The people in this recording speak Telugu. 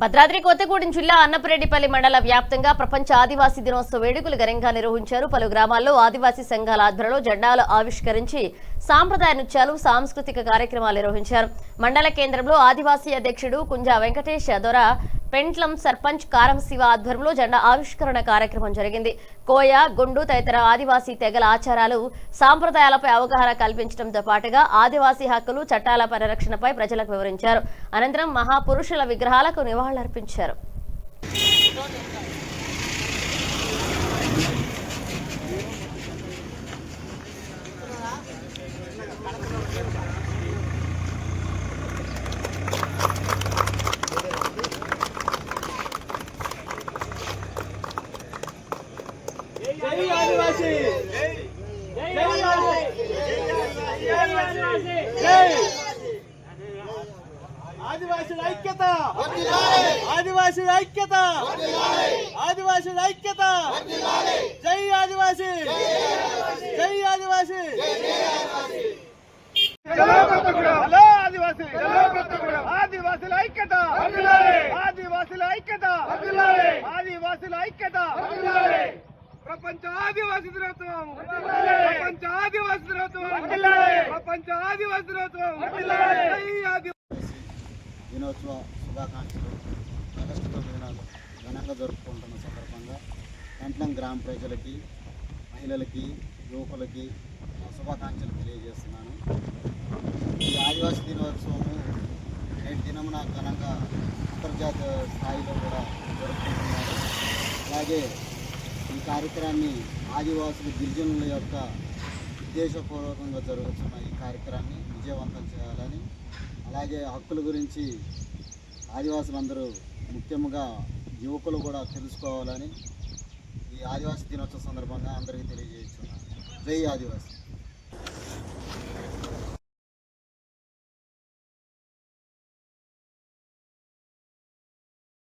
భద్రాద్రి కొత్తగూడెం జిల్లా అన్నపరెడ్డిపల్లి మండల వ్యాప్తంగా ప్రపంచ ఆదివాసీ దినోత్సవ వేడుకలు ఘనంగా నిర్వహించారు. పలు గ్రామాల్లో ఆదివాసీ సంఘాల ఆధ్వర్యంలో జెండాలు ఆవిష్కరించి సాంప్రదాయ నృత్యాలు, సాంస్కృతిక కార్యక్రమాలు నిర్వహించారు. మండల కేంద్రంలో ఆదివాసీ అధ్యక్షుడు కుంజా వెంకటేష్ దొర పెంట్లం సర్పంచ్ కారం శివ ఆధ్వర్యంలో జెండా ఆవిష్కరణ కార్యక్రమం జరిగింది. కోయ, గుండు తదితర ఆదివాసీ తెగల ఆచారాలు, సాంప్రదాయాలపై అవగాహన కల్పించడంతో పాటుగా ఆదివాసీ హక్కులు, చట్టాల పరిరక్షణపై ప్రజలకు వివరించారు. అనంతరం మహాపురుషుల విగ్రహాలకు నివాళులర్పించారు. జై ఆదివాసీ, జై ఆదివాసీల ఐక్యత, ఆదివాసీల ఐక్యత, ఆదివాసీల ఐక్యత, జై ఆదివాసీ, జై ఆదివాసీ, హలో ఆదివాసీ, ఆదివాసీల ఐక్యత, ఆదివాసీల ఐక్యత, ఆదివాసీల ఐక్యత. ప్రపంచ ఆదివాసీ దినోత్సవం, ప్రపంచ ఆదివాసీ దినోత్సవం, ప్రపంచ ఆదివాసీ దినోత్సవం. దినోత్సవ శుభాకాంక్షలు. ఆగస్టు 9న ఘనంగా జరుపుకుంటున్న సందర్భంగా పెంట్లం గ్రామ ప్రజలకి, మహిళలకి, యువకులకి శుభాకాంక్షలు తెలియజేస్తున్నాను. ఈ ఆదివాసీ దినోత్సవము నేటి దినమున ఘనంగా అంతర్జాతీయ స్థాయిలో కూడా జరుపుకుంటున్నారు. అలాగే ఈ కార్యక్రమాన్ని ఆదివాసులు, గిరిజనుల యొక్క ఉద్దేశపూర్వకంగా జరుగుతున్న ఈ కార్యక్రమాన్ని విజయవంతం చేయాలని, అలాగే హక్కుల గురించి ఆదివాసులందరూ, ముఖ్యంగా యువకులు కూడా తెలుసుకోవాలని ఈ ఆదివాసీ దినోత్సవం సందర్భంగా అందరికీ తెలియజేస్తున్నాను. జై ఆదివాసీ.